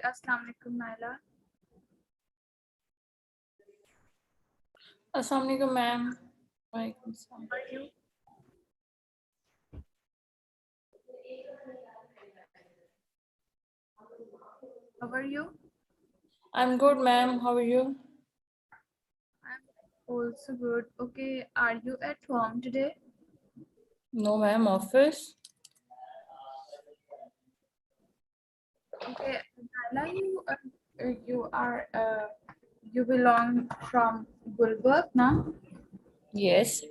Assalamu alaikum, Naila. Assalamu alaikum, ma'am. Walaikum salam. How are you? How are you? I'm good, ma'am. How are you? I'm also good. Okay, are you at home today? No, ma'am. Office. Okay, Naila, you belong from Gulberg, now? Yes.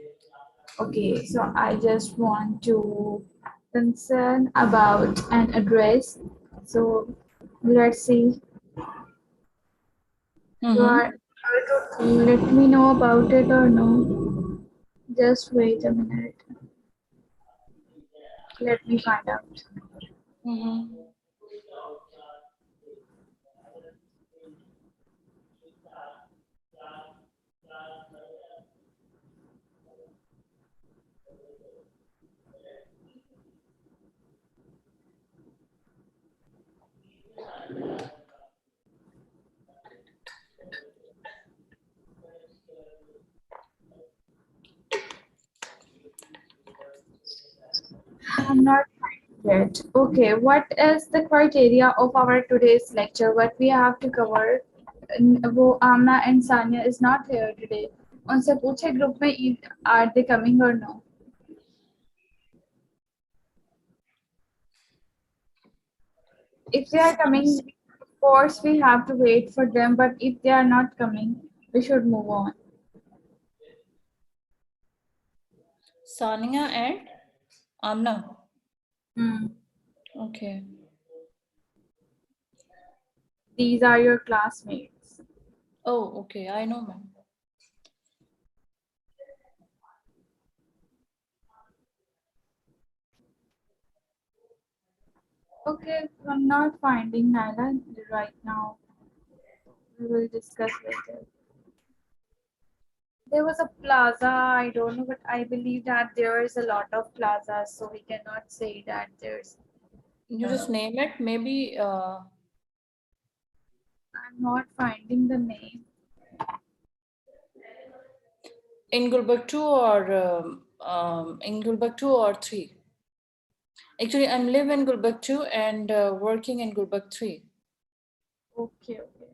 Okay, so I just want to concern about an address. So let's see. You are Mm-hmm. able to let me know about it or no? Just wait a minute. Let me find out. Mm-hmm. I'm not yet. Okay, what is the criteria of our today's lecture? What we have to cover? वो Amna and Sanya is not here today. उनसे पूछे group में are they coming or no? If they are coming, of course we have to wait for them. But if they are not coming, we should move on. Sania and Amna. Hmm. Okay. These are your classmates. Oh, okay. I know, ma'am. Okay, I'm not finding Naila right now. We will discuss later. There was a plaza, I don't know, but I believe that there is a lot of plazas, so we cannot say that there's. You just name it. Maybe I'm not finding the name. in Gulberg 2 or in Gulberg 2 or 3. Actually, I'm live in Gulberg 2 and working in Gulberg 3. Okay, okay.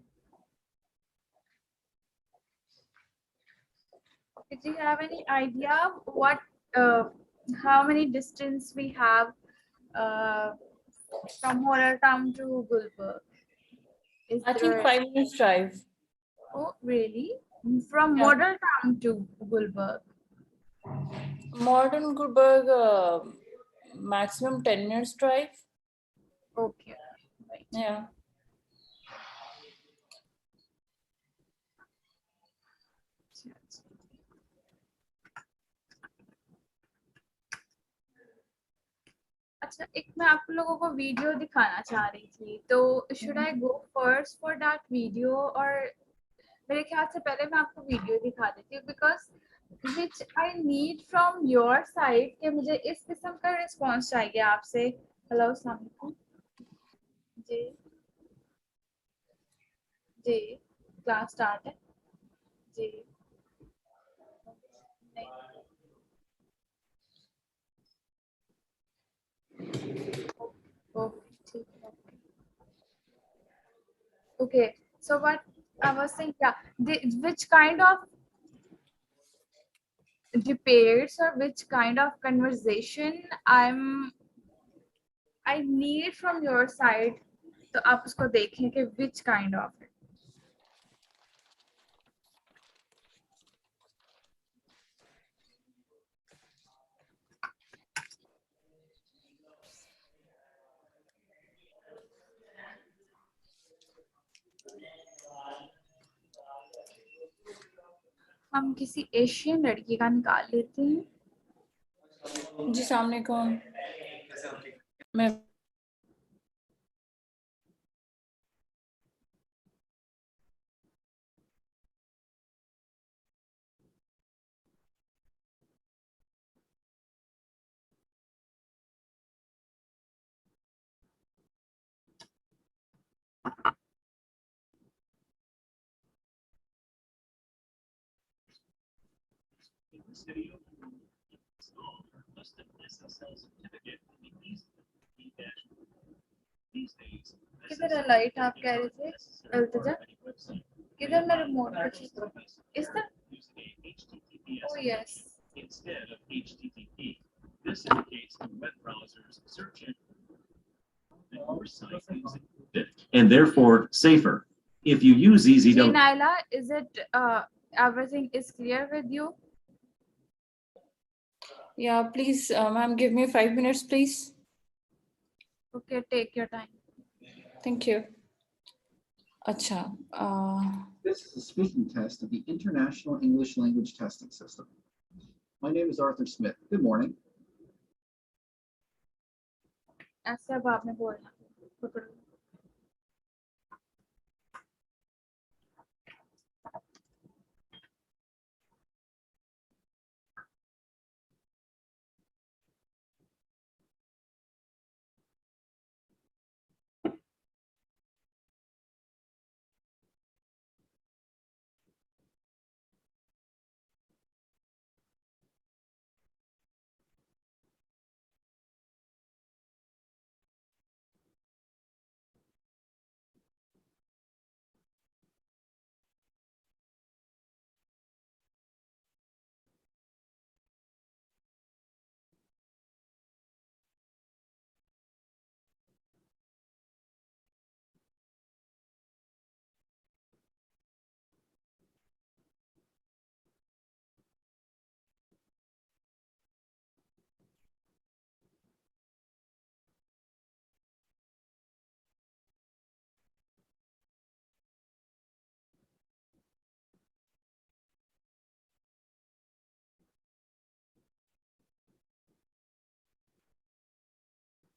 Did you have any idea what, uh, how many distance we have uh, from Horror Town to Gulberg? Is I think there? 5 minutes drive. Oh, really? From Yeah. Model Town to Gulberg. Modern Gulberg, maximum 10 minutes drive. Okay, right. Yeah. अच्छा एक मैं आप लोगों को video दिखाना चाह रही थी तो should I go first for that video और मेरे ख्याल से पहले मैं आपको वीडियो दिखा देती हूँ because which I need from your side कि मुझे इस किस्म का रिस्पॉन्स चाहिए आपसे हेलो अस्सलाम वालेकुम जी जी क्लास स्टार्ट है जी नहीं ओके ठीक है okay so what I was saying which kind of debates or which kind of conversation I need from your side तो आप उसको देखें कि which kind of हम किसी एशियन लड़की का निकाल लेते हैं जी सामने कौन मैं किधर है लाइट आप कह रहे थे अल्तजा किधर मैं रिमोट पे इस तरह oh yes instead of HTTP. This indicates the web browser's search engine that your site is and therefore safer. If you use EZW, Naila, is it everything is clear with you? Yeah, please, ma'am, give me 5 minutes, please. Okay, take your time. Thank you. Acha. This is a speaking test of the International English Language Testing System. My name is Arthur Smith. Good morning. ऐसे अब आपने बोलना पकड़ो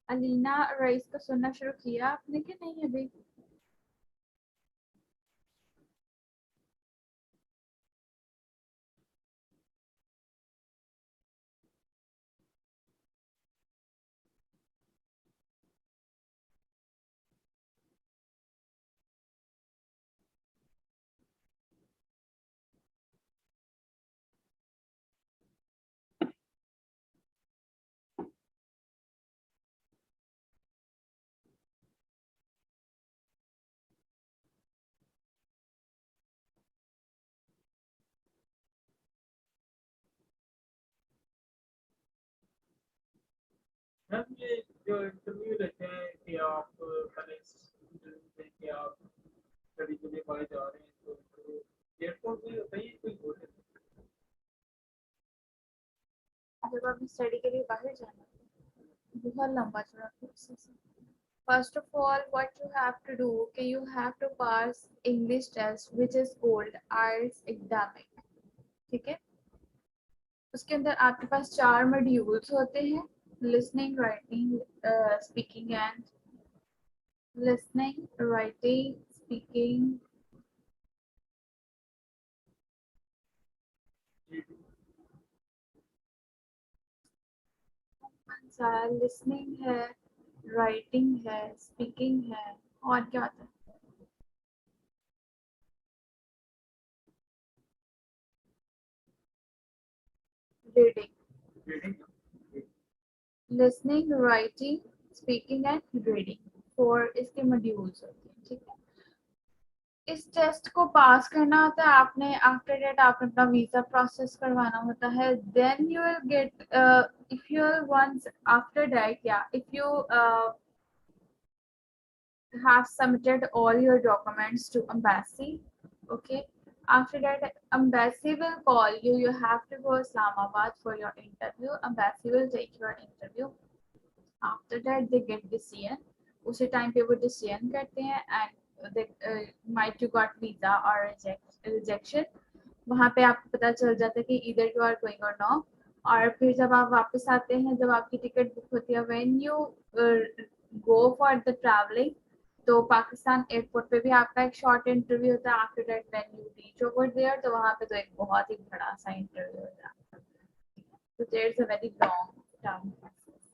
Alina rice को सुनना शुरू किया आपने कि नहीं अभी मैम ये जो इंटरव्यू लेते हैं कि आप पहले कि आप स्टडी के लिए बाहर जा रहे हैं तो इंटरव्यू एयरपोर्ट में होता ही कोई हो जब आप स्टडी के लिए बाहर जाना बहुत लंबा चौड़ा प्रोसेस है First of all, what you have to do, okay, you have to pass English test, which is called IELTS exam. ठीक है उसके अंदर आपके पास 4 मॉड्यूल्स होते हैं listening, writing, speaking and listening, writing, speaking. Listening है राइटिंग है स्पीकिंग है और क्या होता है reading listening writing speaking and reading 4 इसके मॉड्यूल्स होते हैं ठीक है इस टेस्ट को पास करना होता है आपने आफ्टर डेट आपने अपना वीजा प्रोसेस करवाना होता है then you will get if you once after that या if you have submitted all your documents to embassy okay after that embassy will call you you have to go Islamabad for your interview embassy will take your interview after that they get decision उसी time पे वो decision करते हैं and they might you got visa or rejection वहाँ पे आपको पता चल जाता है कि either you are going or no और फिर जब आप वापस आते हैं जब आपकी टिकट बुक होती है when you go for the traveling तो पाकिस्तान एयरपोर्ट पे भी आपका एक शॉर्ट इंटरव्यू होता है after that when you reach over there तो वहाँ पे तो एक बहुत ही बड़ा सा इंटरव्यू होता है तो there is a very long term process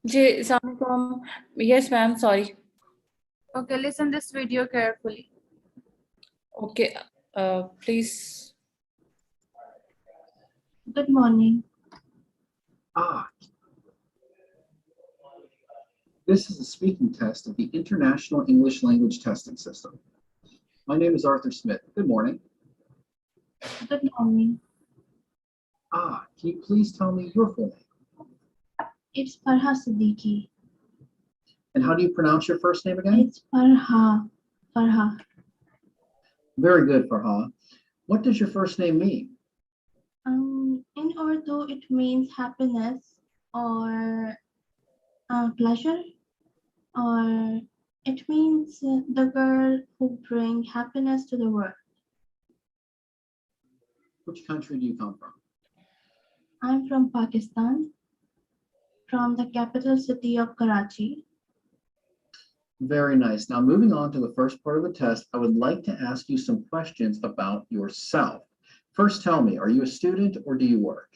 Ji, Assalamualaikum. Yes, ma'am. Sorry. Okay, listen this video carefully. Okay. Please. Good morning. Ah, this is a speaking test of the International English Language Testing System. My name is Arthur Smith. Good morning. Good morning. Ah, can you please tell me your full name? It's Farha Siddiqui. And how do you pronounce your first name again? It's Farha. Farha. Very good, Farha. What does your first name mean? In Urdu, it means happiness or pleasure, or it means the girl who bring happiness to the world. Which country do you come from? I'm from Pakistan, from the capital city of Karachi. Very nice. Now, moving on to the first part of the test, I would like to ask you some questions about yourself. First, tell me, are you a student or do you work?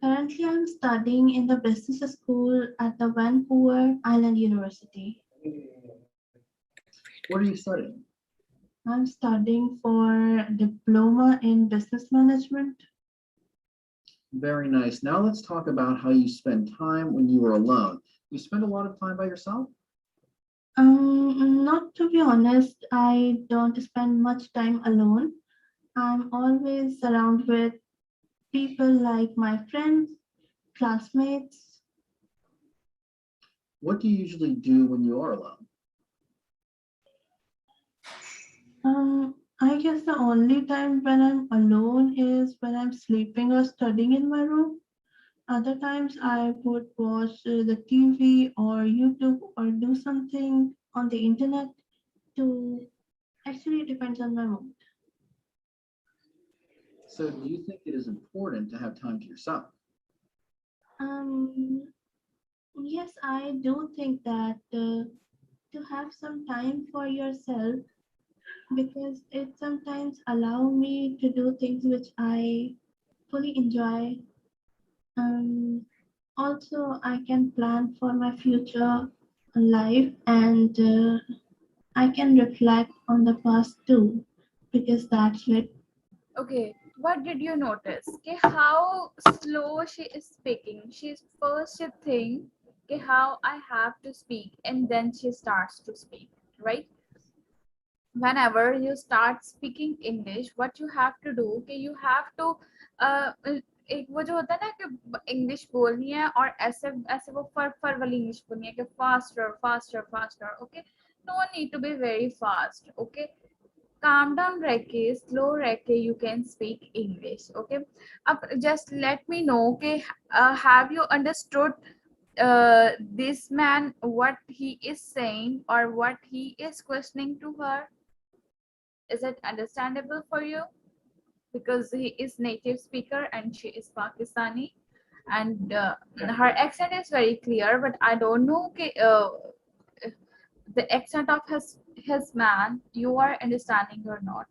Currently, I'm studying in the business school at the Vancouver Island University. What are you studying? I'm studying for diploma in business management. Very nice. Now let's talk about how you spend time when you are alone. You spend a lot of time by yourself? Not to be honest, I don't spend much time alone. I'm always surrounded with people like my friends, classmates. What do you usually do when you are alone? I guess the only time when I'm alone is when I'm sleeping or studying in my room. Other times I would watch the TV or YouTube or do something on the internet to actually it depends on my mood. So do you think it is important to have time to yourself? Um, yes, I do think that to have some time for yourself because it sometimes allow me to do things which I fully enjoy. Also, I can plan for my future life and I can reflect on the past too because that's it. Okay, what did you notice? Okay, how slow she is speaking. She's first she think, okay, how I have to speak, and then she starts to speak, right? Whenever you start speaking English, what you have to do, okay, you have to एक वो जो होता है ना कि English बोलनी है और ऐसे ऐसे वो फर वाली इंग्लिश बोलनी है कि faster faster faster okay no need to be very fast okay calm down रह के slow रह के you can speak English okay अब just let me know okay have you understood this man what he is saying or what he is questioning to her. Is it understandable for you? Because he is native speaker and she is Pakistani, and her accent is very clear. But I don't know the accent of his man. You are understanding or not?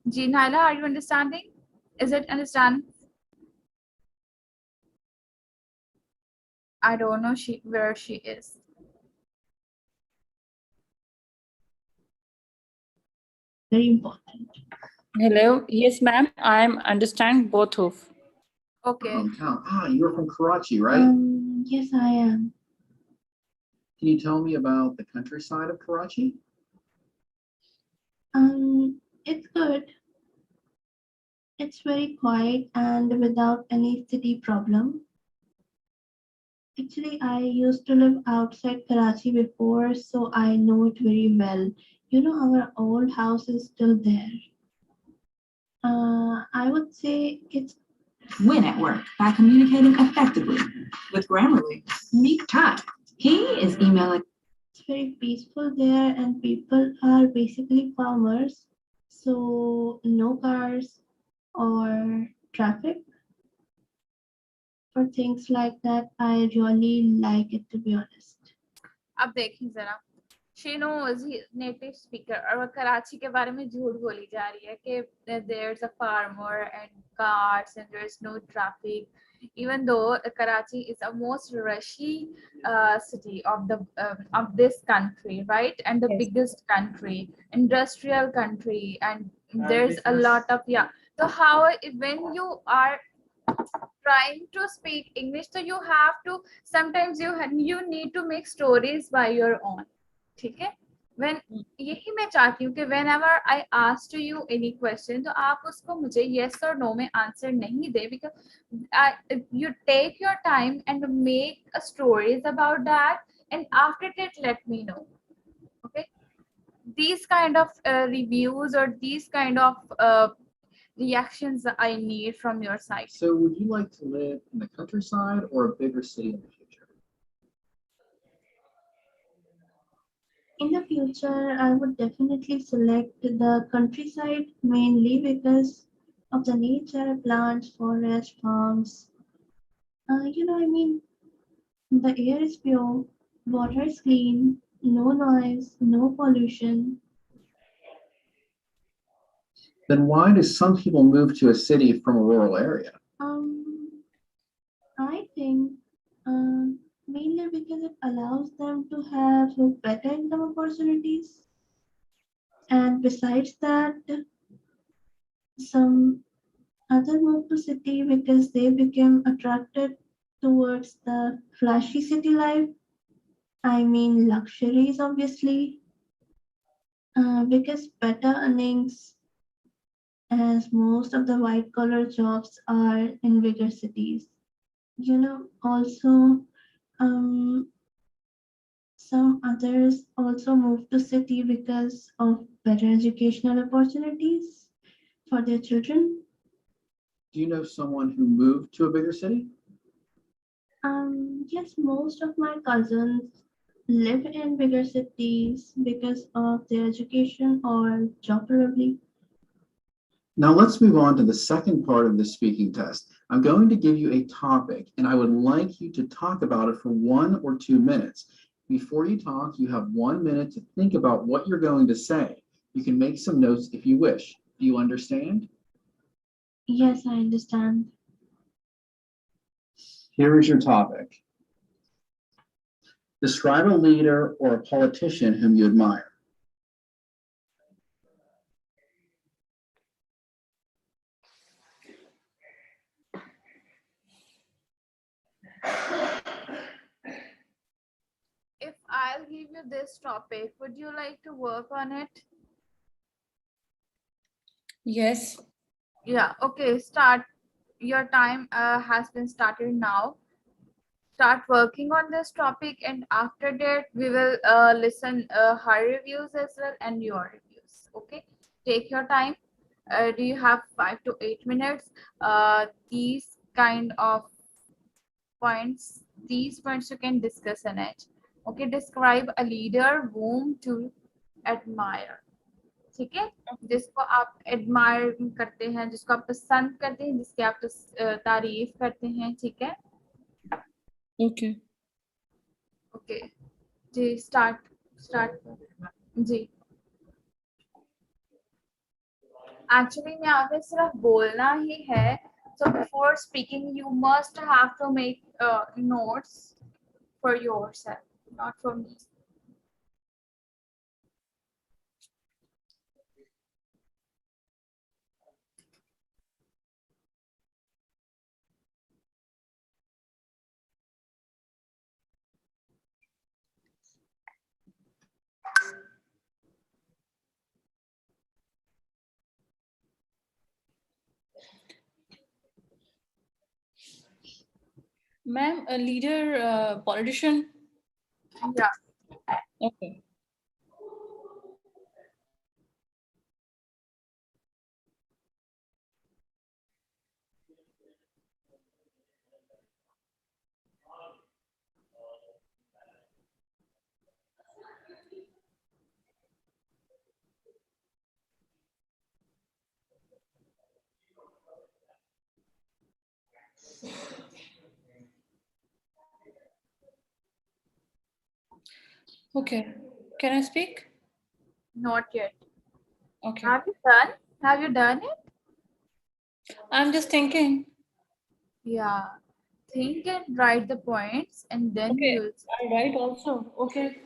Ji Naila, are you understanding? Is it understand? I don't know where she is. Very important. Hello. Yes, ma'am. I'm understand both of. Okay. Hometown. You're from Karachi, right? Yes, I am. Can you tell me about the countryside of Karachi? It's good. It's very quiet and without any city problem. Actually, I used to live outside Karachi before, so I know it very well. You know, our old house is still there. I would say it's Win at work by communicating effectively with Grammarly. Meet time. He is emailing. it's very peaceful there, and people are basically farmers, so no cars or traffic. For things like that, I really like it to be honest. अब देखिए जरा she knows he native speaker और वो कराची के बारे में झूठ बोली जा रही है कि there's a farmer and cars and there's no traffic even though Karachi is a most rushy city of this country, right? And the Yes. biggest country, industrial country, and there's a lot of So how when you are trying to speak English, so you have to sometimes you need to make stories by your own. ठीक है? When यही मैं चाहती हूँ कि whenever I ask to you any question, तो आप उसको मुझे yes or no में answer नहीं दे, because you take your time and make a stories about that, and after that let me know. Okay? These kind of reviews or these kind of reactions I need from your side. So would you like to live in the countryside or a bigger city in the future? In the future, I would definitely select the countryside mainly because of the nature, plants, forests, farms. I mean, the air is pure, water is clean, no noise, no pollution. Then why do some people move to a city from a rural area? I think mainly because it allows them to have better income opportunities. And besides that, some other move to city because they became attracted towards the flashy city life. I mean luxuries, obviously, because better earnings, as most of the white collar jobs are in bigger cities. Also, um, some others also move to city because of better educational opportunities for their children. Do you know someone who moved to a bigger city? Yes, most of my cousins live in bigger cities because of their education or job probably. Now let's move on to the second part of the speaking test. I'm going to give you a topic and I would like you to talk about it for 1 or 2 minutes. Before you talk, you have 1 minute to think about what you're going to say. You can make some notes if you wish. Do you understand? Yes, I understand. Here is your topic. Describe a leader or a politician whom you admire. If I'll give you this topic, would you like to work on it? Yes. Yeah, okay, start. Your time has been started now. Start working on this topic, and after that we will listen her reviews as well and your reviews. Okay, take your time. Do you have 5 to 8 minutes? These kind of these points you can discuss in it. Okay, describe a leader whom to admire. ठीक है, जिसको आप admire करते हैं, जिसको आप पसंद करते हैं, जिसकी आप तारीफ करते हैं. ठीक है. Okay. ओके जी, स्टार्ट जी. एक्चुअली में आपने सिर्फ बोलना ही है, so before speaking you must have to make notes for yourself, not for me. Ma'am, a leader, politician? Yeah. Okay. Okay. Can I speak? Not yet. Okay. Have you done it? I'm just thinking. Yeah. think and write the points, and then we Okay, will. I write also. Okay.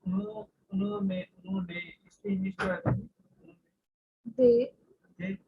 उन्होंने इसके English क्या है? They They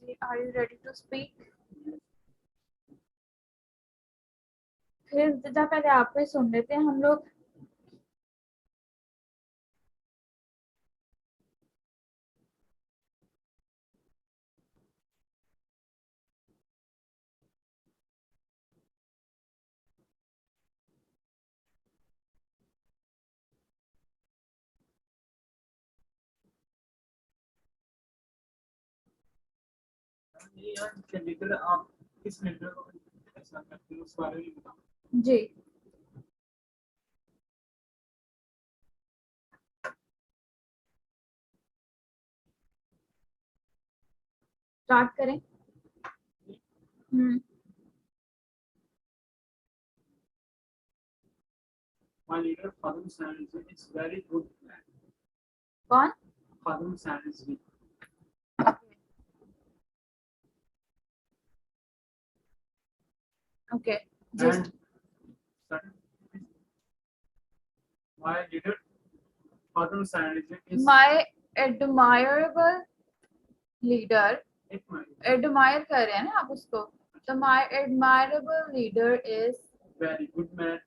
Are you ready to speak? फिर जब पहले आप पे सुन लेते हैं हम लोग. ये यार लीडर आप किस लीडर को ऐसा करते हो उस बारे में बताओ. जी. स्टार्ट करें. My leader Khadim Sanjay is very good man. कौन? Khadim Sanjay. Okay. And my leader Khadim Sanjay is My admirable leader. admire Admire कर रहे हैं ना आप उसको. So my admirable leader is very good man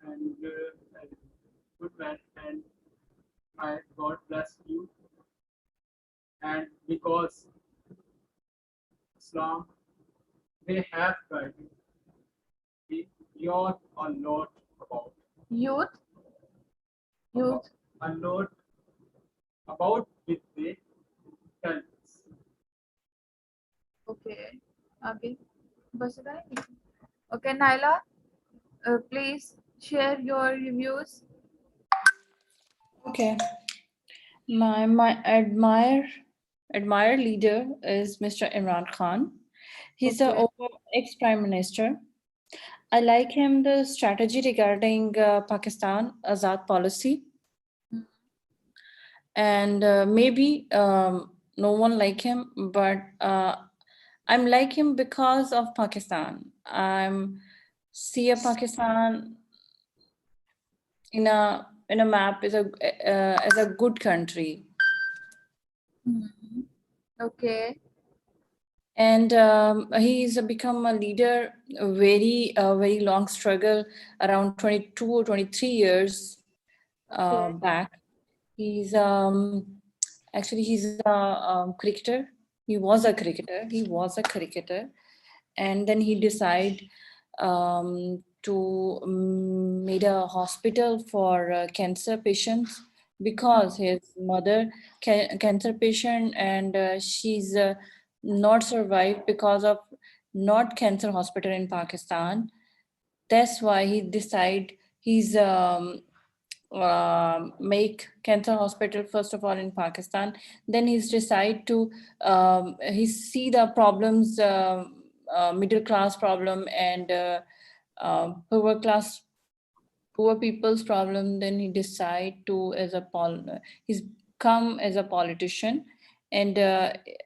and good man, and my God bless you, and because Islam they have guided me beyond a lot about youth. Youth. a lot about with the talents. Okay. आगे बस इतना ही. Okay, Naila, please share your reviews. Okay. My admired leader is Mr. Imran Khan. He's Okay. the ex-prime minister. I like him the strategy regarding Pakistan Azad policy. And maybe no one like him, but I'm like him because of Pakistan. I'm see a Pakistan in a map as a good country. Okay. And he's become a leader, a very long struggle around 22 or 23 years back. He's actually he's a cricketer. He was a cricketer, and then he decided to made a hospital for cancer patients because his mother cancer patient, and she's not survived because of not cancer hospital in Pakistan. That's why he decide he's make cancer hospital first of all in Pakistan. Then he's decide to he see the problems, middle class problem and poor people's problem. Then he decide to he's come as a politician, and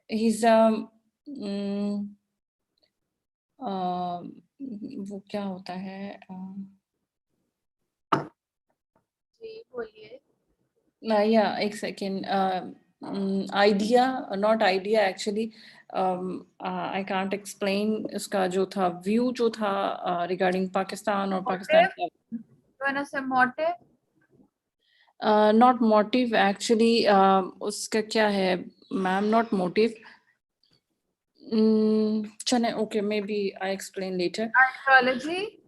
he's mm, वो क्या होता है जी बोलिए. yeah, एक second. Idea, not idea actually. I can't explain इसका जो था view जो था regarding Pakistan or Pakistan. You wanna say motive? Not motive actually. उसका क्या है ma'am? Not motive. चले, okay, maybe I explain later. Ideology.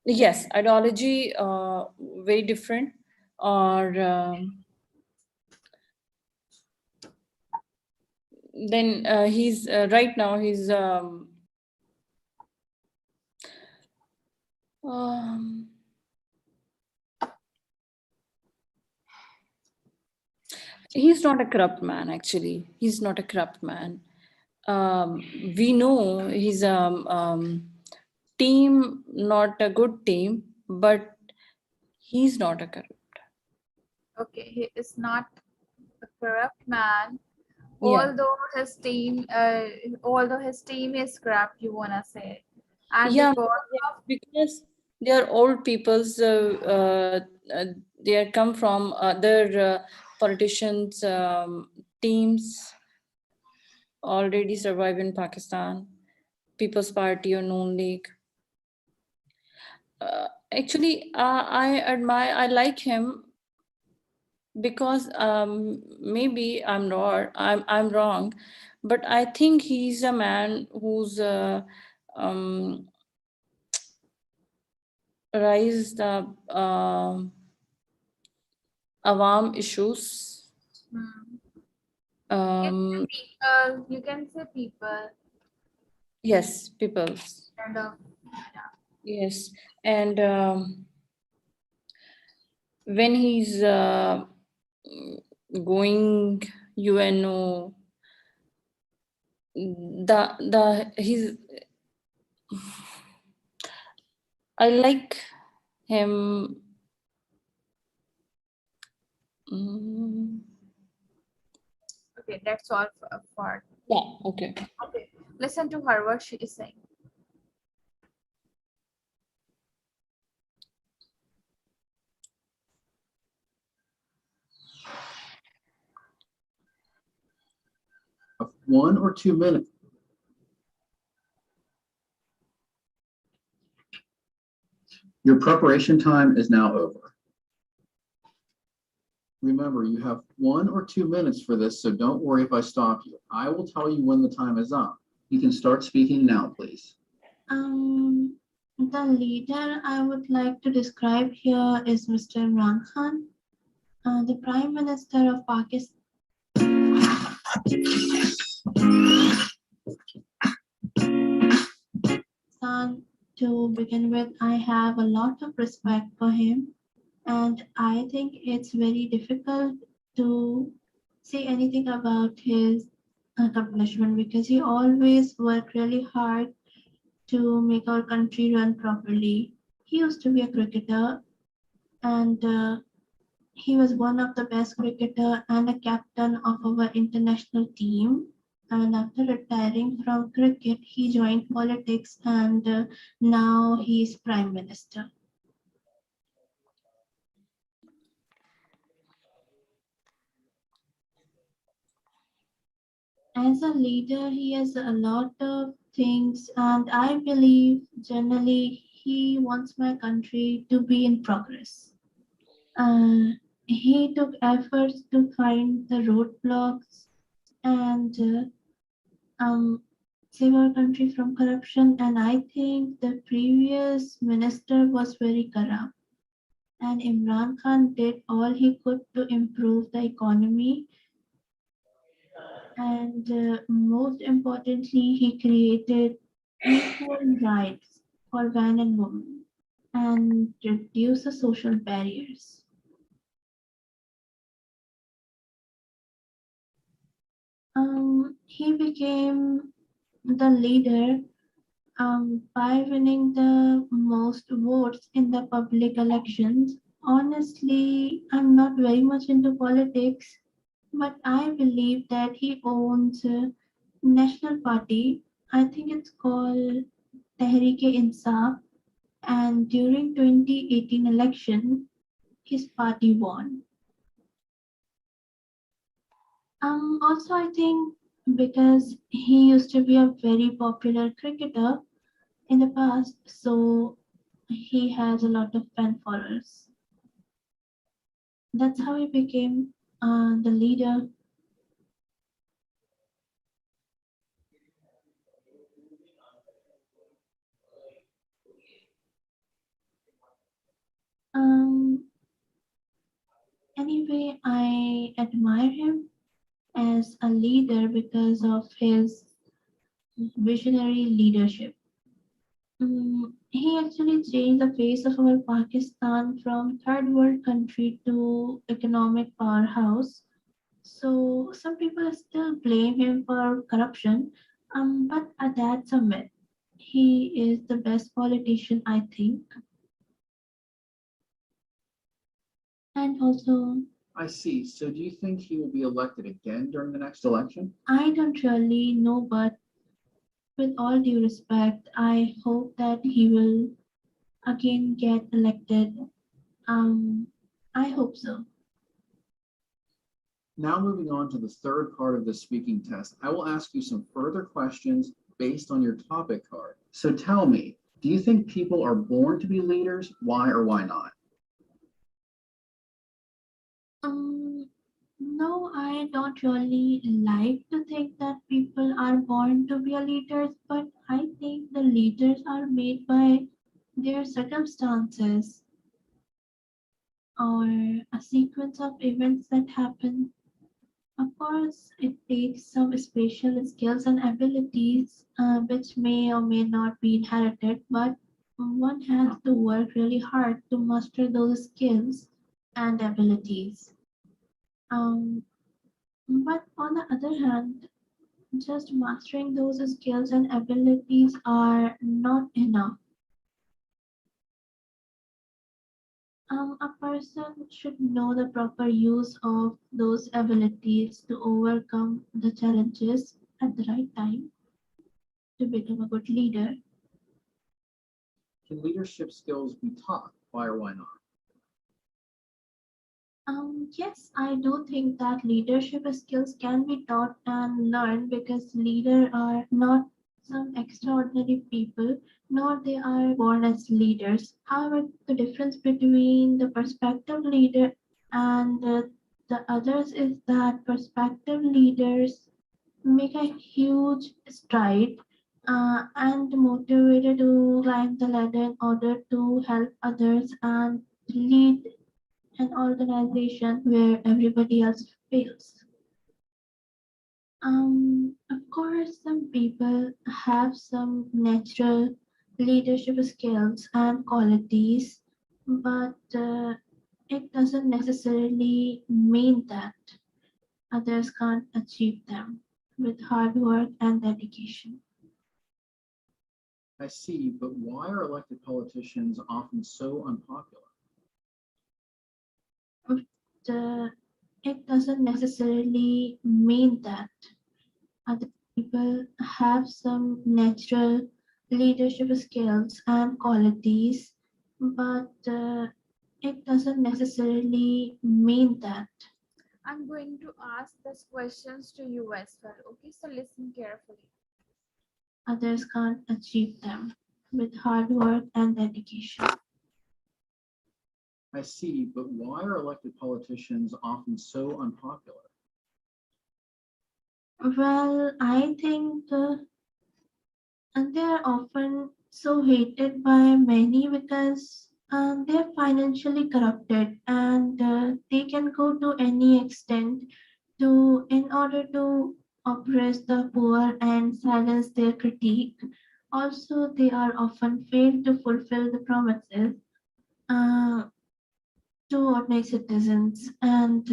Yes, ideology very different. Or then he's right now he's he's not a corrupt man actually. He's not a corrupt man. We know he's team, not a good team, but he's not a corrupt. Okay, he is not a corrupt man. Yeah. Although his team is corrupt, you wanna say, and Yeah, because because they are old people's. They are come from other politicians teams. already survive in Pakistan, People's Party or Noon League. Actually, I like him because maybe I'm wrong, but I think he's a man who's raised the awam issues. You can say people. Yes, people's. Kind of. Yes, and when he's going UNO, he's I like him. Okay, that's all for. Yeah. Okay. Okay, listen to her what she is saying. Of 1 or 2 minutes. Your preparation time is now over. Remember, you have 1 or 2 minutes for this, so don't worry if I stop you. I will tell you when the time is up. You can start speaking now, please. The leader I would like to describe here is Mr. Imran Khan, the Prime Minister of Pakistan. To begin with, I have a lot of respect for him, and I think it's very difficult to say anything about his accomplishment because he always worked really hard to make our country run properly. He used to be a cricketer, and he was one of the best cricketer and a captain of our international team. And after retiring from cricket, he joined politics, and now he is prime minister. As a leader, he has a lot of things, and I believe generally he wants my country to be in progress. He took efforts to find the roadblocks and save our country from corruption. And I think the previous minister was very corrupt. And Imran Khan did all he could to improve the economy. And most importantly, he created equal rights for men and women and reduce the social barriers. He became the leader by winning the most votes in the public elections. Honestly, I'm not very much into politics, but I believe that he owns a national party. I think it's called Tehreek-e-Insaf, and during 2018 election, his party won. Also, I think because he used to be a very popular cricketer in the past, so he has a lot of fan followers. That's how he became the leader. Anyway, I admire him as a leader because of his visionary leadership. He actually changed the face of our Pakistan from third world country to economic powerhouse. So some people still blame him for corruption, but that's a myth. He is the best politician, I think. And also, I see. So do you think he will be elected again during the next election? I don't really know, but with all due respect, I hope that he will again get elected. I hope so. Now moving on to the third part of the speaking test, I will ask you some further questions based on your topic card. So tell me, do you think people are born to be leaders? Why or why not? No, I don't really like to think that people are born to be a leaders, but I think the leaders are made by their circumstances or a sequence of events that happen. Of course, it takes some special skills and abilities which may or may not be inherited, but one has to work really hard to master those skills and abilities. Um, but on the other hand, just mastering those skills and abilities are not enough. A person should know the proper use of those abilities to overcome the challenges at the right time to become a good leader. Can leadership skills be taught? Why or why not? Yes, I do think that leadership skills can be taught and learned because leaders are not some extraordinary people, nor they are born as leaders. However, the difference between the prospective leader and the others is that prospective leaders make a huge stride and motivated to climb the ladder in order to help others and lead an organization where everybody else fails. Of course, some people have some natural leadership skills and qualities, but it doesn't necessarily mean that others can't achieve them with hard work and dedication. I see, but why are elected politicians often so unpopular? But it doesn't necessarily mean that other people have some natural leadership skills and qualities, but it doesn't necessarily mean that. I'm going to ask these questions to you as well. Okay, so listen carefully. Others can't achieve them with hard work and dedication. I see, but why are elected politicians often so unpopular? Well, I think and they are often so hated by many because they're financially corrupted and they can go to any extent to in order to oppress the poor and silence their critique. Also, they are often failed to fulfill the promises uh, to ordinary citizens and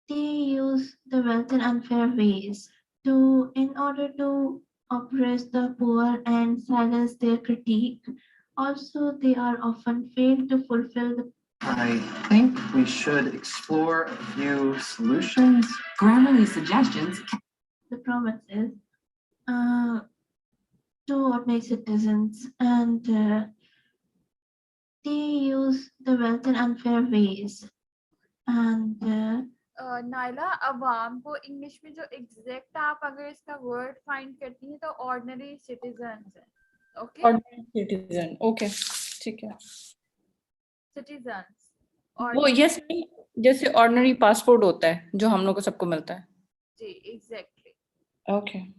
they use the wealth in unfair ways to in order to oppress the poor and silence their critique. Also, they are often failed to fulfill I think we should explore a few solutions. Grammarly suggestions. the promises uh, to ordinary citizens and they use the wealth in unfair ways and Naila अवाम को English में जो exact आप अगर इसका word find करती हैं तो ordinary citizens है ओके Ordinary citizen. Okay, ठीक है. सिटीजन्स वो yes नहीं, जैसे ordinary passport होता है जो हम लोग को सबको मिलता है. जी exactly Okay.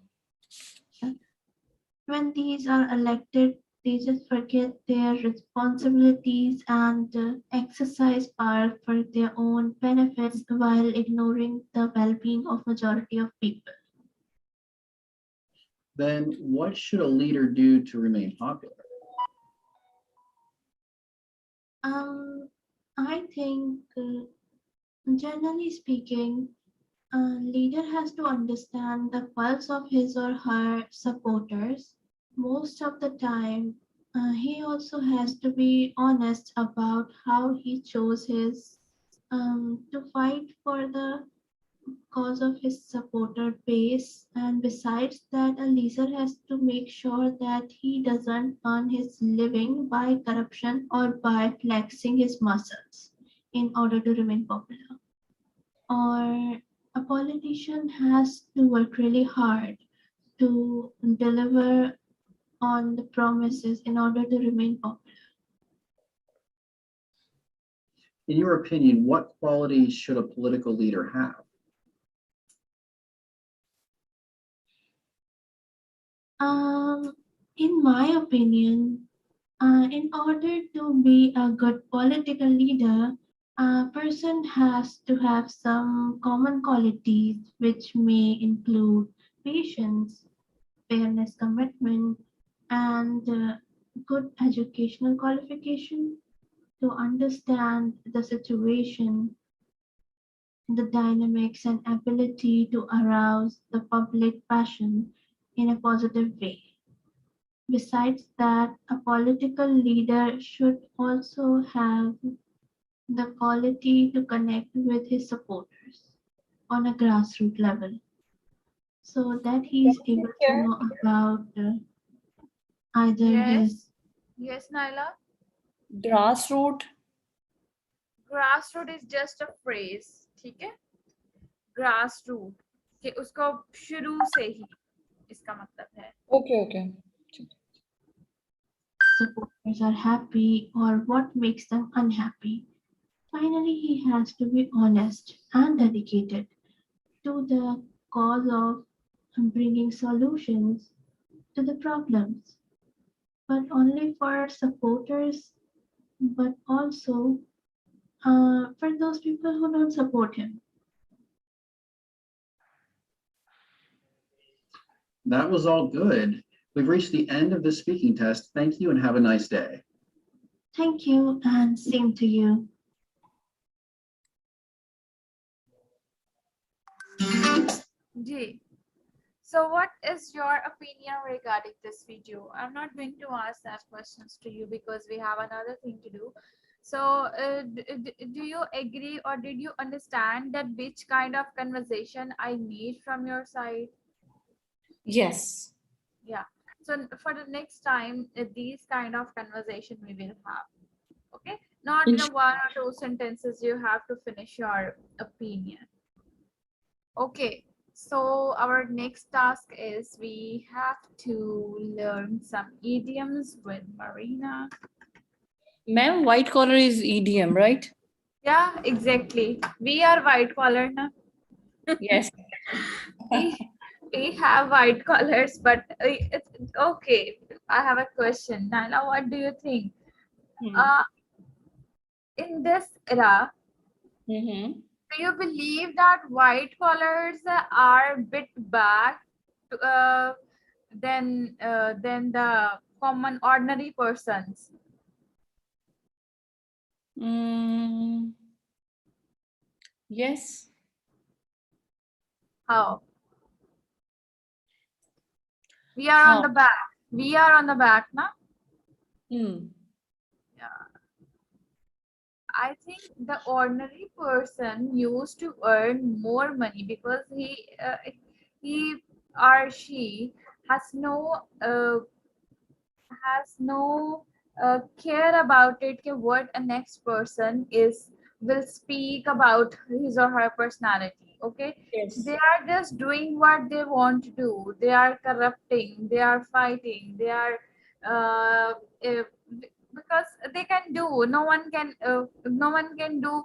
when these are elected, they just forget their responsibilities and exercise power for their own benefits while ignoring the well-being of majority of people. Then what should a leader do to remain popular? I think, generally speaking, a leader has to understand the pulse of his or her supporters. Most of the time, he also has to be honest about how he chose his to fight for the cause of his supporter base. And besides that, a leader has to make sure that he doesn't earn his living by corruption or by flexing his muscles in order to remain popular. or a politician has to work really hard to deliver on the promises in order to remain popular. In your opinion, what qualities should a political leader have? In my opinion, in order to be a good political leader, a person has to have some common qualities which may include patience, fairness, commitment, and good educational qualification to understand the situation, the dynamics, and ability to arouse the public passion in a positive way. Besides that, a political leader should also have the quality to connect with his supporters on a grassroots level so that he is able to Here, know about either Yes. his Yes, Naila. grassroots. Grassroot is just a phrase, ठीक है? Grassroot कि उसको शुरू से ही इसका मतलब है. Okay, okay. supporters are happy or what makes them unhappy. Finally, he has to be honest and dedicated to the cause of bringing solutions to the problems, but only for supporters, but also for those people who don't support him. That was all good. We've reached the end of this speaking test. Thank you and have a nice day. Thank you, and same to you. Ji. So what is your opinion regarding this video? I'm not going to ask that questions to you because we have another thing to do. So do you agree or did you understand that which kind of conversation I need from your side? Yes. Yeah. So for the next time, these kind of conversation we will have. Okay. Not in a one or two sentences, you have to finish your opinion. Okay. So our next task is we have to learn some idioms with Marina. Ma'am, white collar is idiom, right? Yeah, exactly. We are white collar now. Yes. We have white collars, but it's okay. I have a question. Naila, what do you think? In this era, Mm-hmm. do you believe that white collars are a bit back than the common ordinary persons? Yes. How? We are How? on the back. We are on the back, na? Hmm. Yeah. I think the ordinary person used to earn more money because he or she has no care about it what a next person will speak about his or her personality. Okay, Yes. they are just doing what they want to do. They are corrupting, they are fighting, they are uh, because they can do, no one can do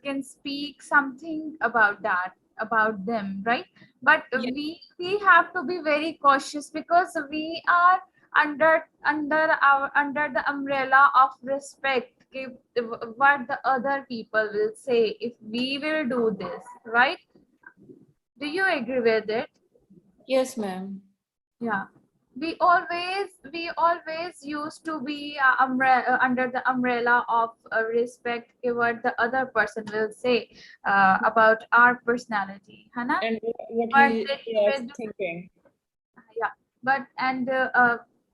can speak something about that, about them, right? But Yes. we have to be very cautious because we are under the umbrella of respect. Okay, what the other people will say if we will do this, right? Do you agree with it? Yes, ma'am. Yeah, we always used to be under the umbrella of respect what the other person will say about our personality, Hannah. And what But he was with thinking. yeah, but and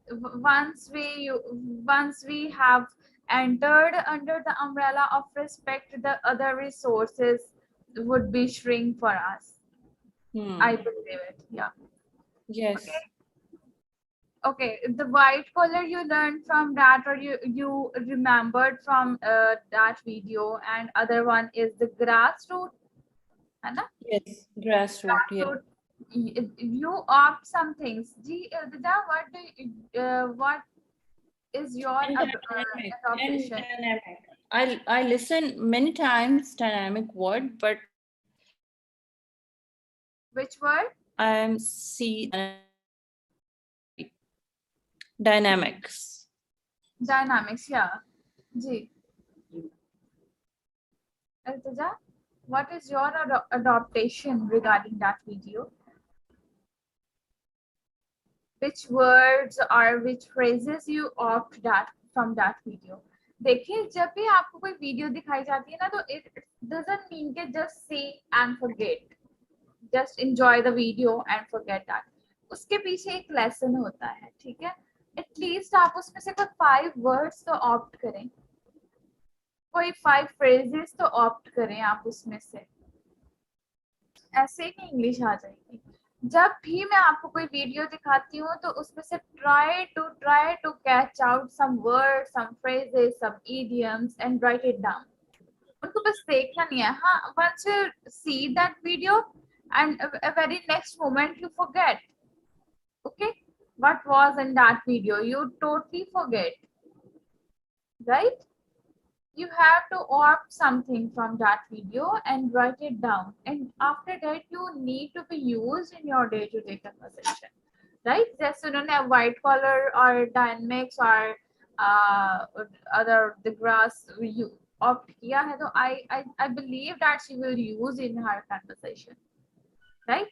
once we have entered under the umbrella of respect, the other resources would be shrink for us. I believe it. Yeah. Yes. Okay, the white collar you learned from that, or you remembered from that video, and other one is the grassroots. है ना? Yes, grassroots. Yeah. Grassroots, you opt some things. Ji, Dida, what is your And dynamic. And adaptation? dynamic. I listen many times dynamic word, but Which word? I'm see dynamics. Dynamics, yeah. Ji. Iltija, what is your adaptation regarding that video? Which words or which phrases you opt that from that video? देखिए जब भी आपको कोई video दिखाई जाती है ना तो it doesn't mean के just see and forget, just enjoy the video and forget that. उसके पीछे एक लेसन होता है, ठीक है? एटलीस्ट आप उसमें से कोई 5 वर्ड्स तो ऑप्ट करें, कोई 5 फ्रेजेस तो ऑप्ट करें आप उसमें से, ऐसे ही इंग्लिश आ जाएगी। जब भी मैं आपको कोई वीडियो दिखाती हूँ तो उसमें से try to catch out some word, some phrases, some idioms and write it down. उनको बस देखना नहीं है। हाँ, once you see that video and a very next moment you forget, okay, what was in that video, you totally forget, right? You have to opt something from that video and write it down, and after that you need to be used in your day-to-day conversation, right? जैसे उन्होंने white collar or dynamics or other the grass you opt किया है तो I believe that she will use in her conversation, right?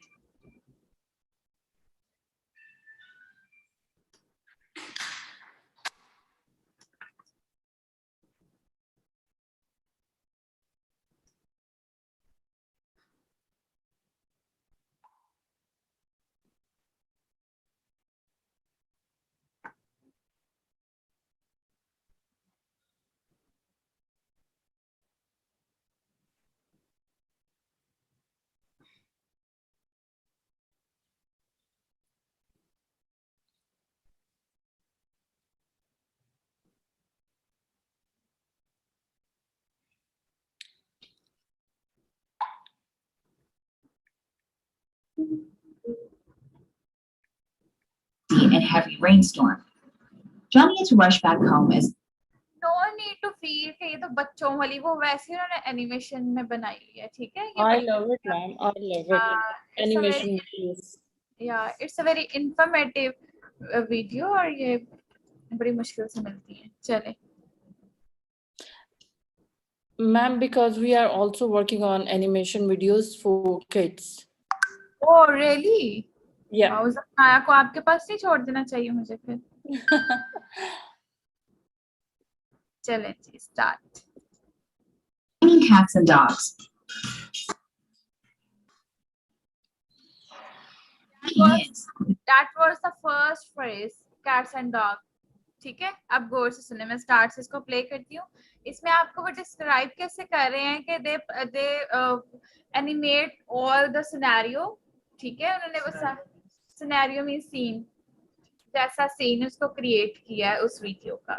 And heavy rainstorm. Johnny had to rush back home as No need to feel कि ये तो बच्चों वाली, वो वैसे उन्होंने एनिमेशन में बनाई हुई है, ठीक है? ये I बच्चों love it, ma'am. I love it. it's a very, Animation videos. yeah, it's a very informative video और ये बड़ी मुश्किल से मिलती है। चले Ma'am, because we are also working on animation videos for kids. Oh really? Yeah. उस माया को आपके पास नहीं छोड़ देना चाहिए मुझे फिर। चले जी, start. raining cats and dogs. That was the first phrase, cats and dog. ठीक है, अब गौर से सुने, मैं स्टार्ट से इसको प्ले करती हूँ। इसमें आपको वो डिस्क्राइब कैसे कर रहे हैं कि दे एनिमेट ऑल द सिनेरियो, ठीक है? उन्होंने वो सिनेरियो मीन सीन, जैसा सीन उसको क्रिएट किया है उस वीडियो का,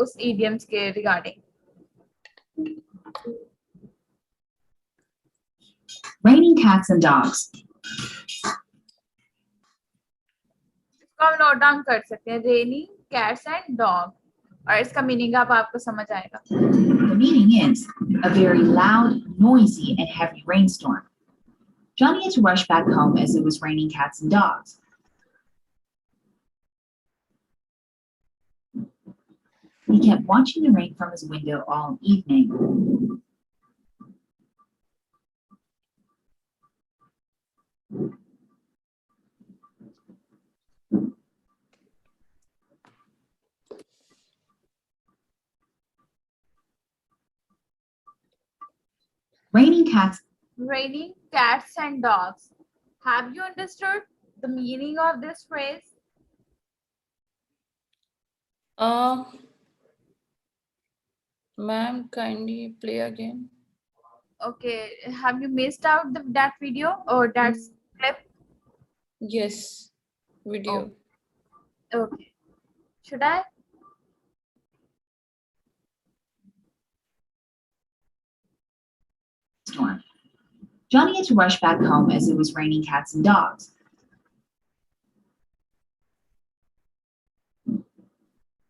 उस इडियम्स के regarding. Raining cats and dogs. इसको हम नोट डाउन कर सकते हैं, रेनिंग कैट्स एंड डॉग, और इसका मीनिंग अब आपको समझ आएगा। The meaning is a very loud, noisy, and heavy rainstorm. Johnny had to rush back home as it was raining cats and dogs. He kept watching the rain from his window all evening. Raining cats and dogs. Have you understood the meaning of this phrase? Ma'am, kindly play again. Okay, have you missed out that video or that clip? Yes, video. Oh. Okay, should I? Storm. Johnny had to rush back home as it was raining cats and dogs.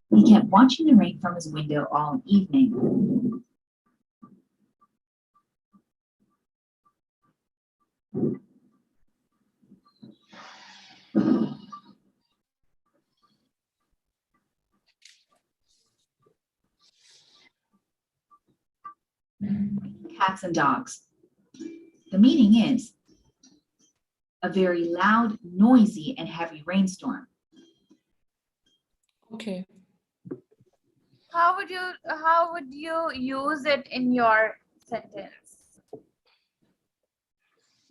He kept watching the rain from his window all evening. Cats and dogs. The meaning is a very loud, noisy, and heavy rainstorm. Okay. How would you use it in your sentence?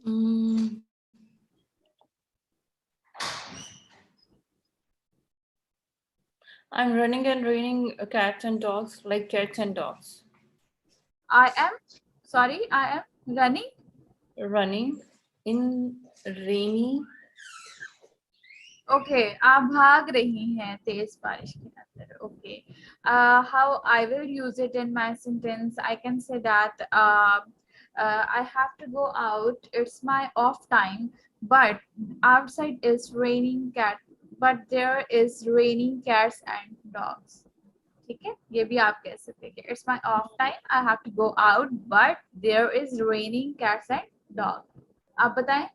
Mm. I'm running and raining cats and dogs like cats and dogs. I am running. Running in rainy. Okay, आप भाग रही हैं तेज बारिश के अंदर. Okay, how I will use it in my sentence? I can say that I have to go out. It's my off time, but outside is raining cat. But there is raining cats and dogs. ठीक है, ये भी आप कह सकते हैं. It's my off time. I have to go out, but there is raining cats and dogs. आप बताएं.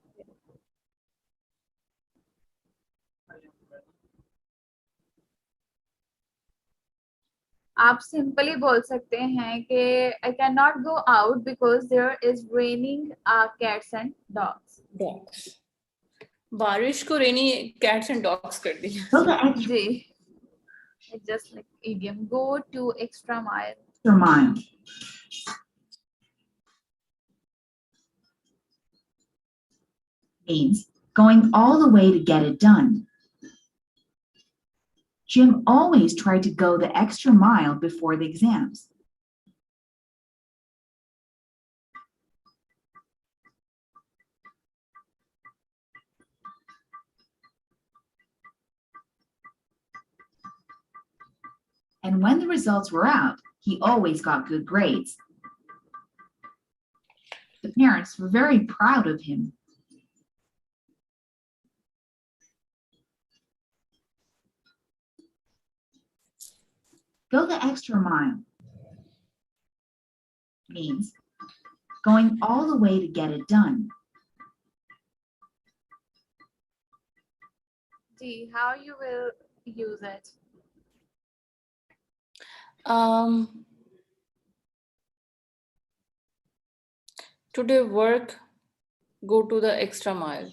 आप सिंपली बोल सकते हैं कि I cannot go out because there is raining cats and dogs. Dogs. बारिश को rainy cats and dogs कर दिया. Go the extra ji. It's just like idiom. Go to extra mile. mile. Means going all the way to get it done. Jim always tried to go the extra mile before the exams. And when the results were out, he always got good grades. The parents were very proud of him. Go the extra mile means going all the way to get it done. Ji, how you will use it? Today work, go to the extra mile.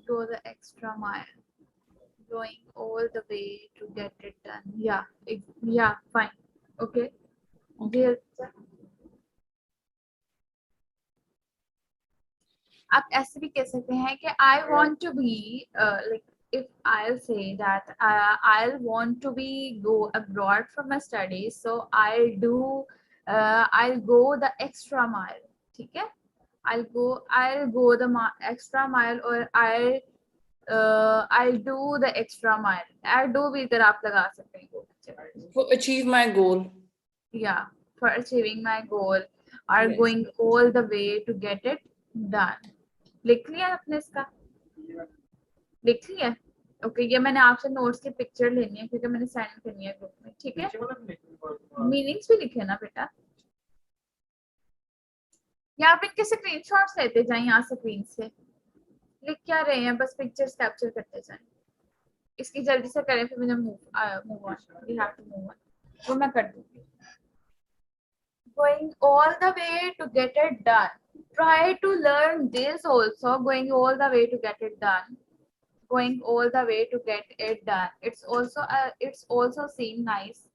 Go the extra mile. Going all the way to get it done. Yeah, yeah, fine. Okay. Okay. आप ऐसे भी कह सकते हैं कि I want to be like if I'll say that I'll want to be go abroad for my studies, so I'll go the extra mile. ठीक है? I'll go the extra mile or I'll do the extra mile. I'll do भी इधर आप लगा सकते हैं. To achieve my goal. Yeah, for achieving my goal or Yes. going all the way to get it done. लिख लिया आपने इसका? लिख लिया? ओके, ये मैंने आपसे नोट्स की पिक्चर लेनी है क्योंकि मैंने सेंड करनी है ग्रुप में. ठीक है, मीनिंग्स भी लिखे ना बेटा. या आप इनके स्क्रीनशॉट्स लेते जाएं यहाँ स्क्रीन से. लिख क्या रहे हैं, बस पिक्चर्स कैप्चर करते जाएं. इसकी जल्दी से करें फिर मुझे move on. We have to move on. वो मैं कर दूंगी. Going all the way to get it done. Try to learn this also. Going all the way to get it done. Going all the way to get it done. It's also seem nice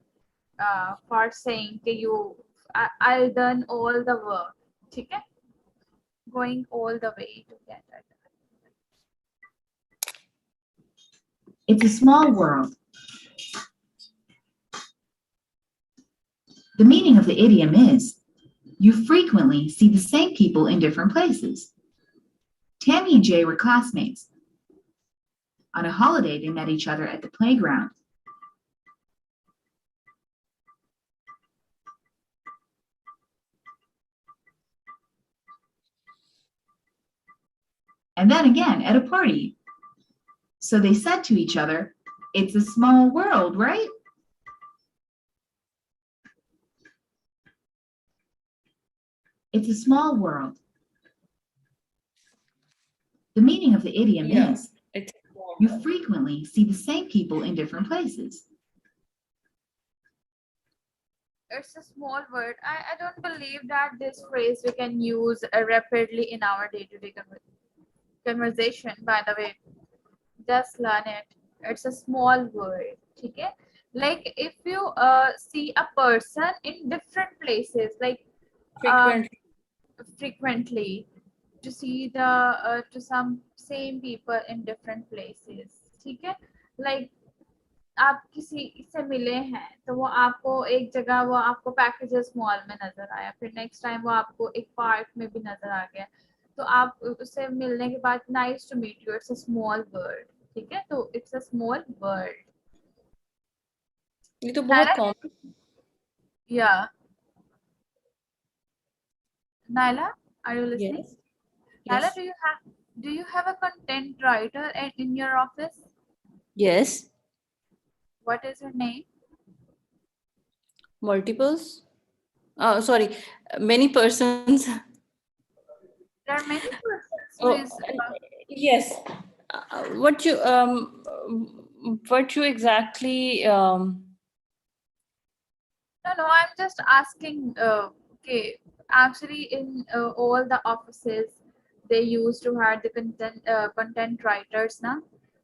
for saying that I'll done all the work. ठीक है? Going all the way to get it done. It's a small world. The meaning of the idiom is, you frequently see the same people in different places. Tammy and Jay were classmates. On a holiday, they met each other at the playground. and then again at a party. So they said to each other, "It's a small world, right?" It's a small world. The meaning of the idiom Yeah, is it's a small you world. frequently see the same people in different places. It's a small word. I don't believe that this phrase we can use rapidly in our day-to-day conversation. By the way, just learn it. It's a small word. Okay? Like if you see a person in different places, like uh, Frequently. frequently, to see the to some same people in different places. ठीक है? Like आप किसी से मिले हैं तो वो आपको एक जगह वो आपको पैकेजेस मॉल में नजर आया, फिर नेक्स्ट टाइम वो आपको एक पार्क में भी नजर आ गया, तो आप उससे मिलने के बाद nice to meet you, it's a small word. ठीक है, तो इट्स अ स्मॉल वर्ड. ये तो बहुत कॉमन. या Naila, are you listening? Yes. Naila, Yes. do you have a content writer in your office? Yes. What is her name? Multiples. Sorry, many persons. There are many persons who Oh, is yes. What you exactly no, I'm just asking. Okay, actually, in all the offices, they used to hire the content writers. Now,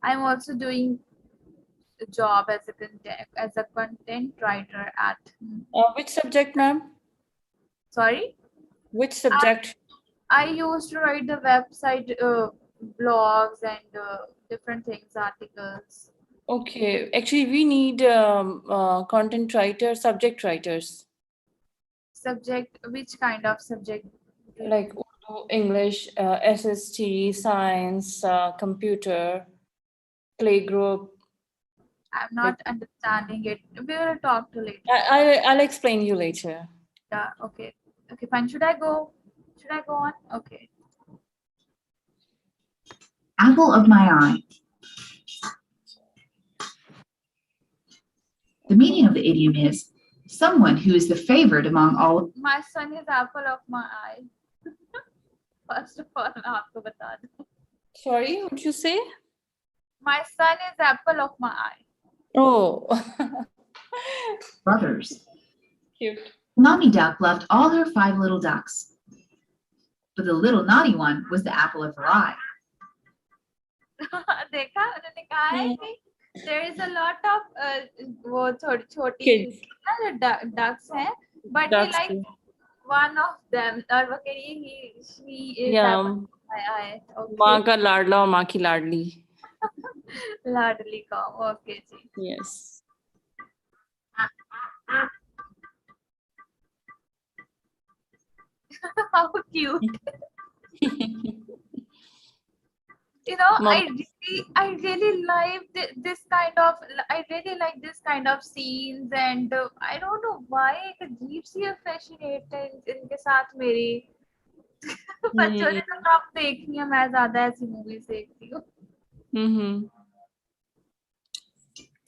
I'm also doing a job as a content writer at. which subject, ma'am? Sorry, Which I, subject? I used to write the website blogs and different things, articles. Okay, actually, we need content writers, subject writers, Subject, which kind of subject do you? like Urdu, English, SST, science, computer, playgroup. I'm Like, not understanding it. We will talk to later. I'll explain you later. Yeah, okay. Okay, fine. Should I go? Should I go on? Okay. Apple of my eye. The meaning of the idiom is someone who is the favorite among all. My son is apple of my eye. First of all, मैं आपको बता दूं. Sorry, what you say? My son is apple of my eye. Oh, Brothers. cute. Mommy duck loved all her 5 little ducks, but the little naughty one was the apple of her eye. देखा उन्होंने कहा है कि there is a lot of वो छोटी Kids. ducks हैं, but he That's likes one of them. और वो कह रही है she is yeah. apple of my eye. माँ Okay. का लाडला और माँ की लाडली. लाडली का. Okay ji. Yes. How cute. You know, Mom. I really like this kind of, I really like this kind of scenes, and I don't know why एक अजीब सी affectionate है इनके साथ मेरी. बच्चों ने तो कम देखनी है, मैं ज्यादा ऐसी मूवीज देखती हूँ.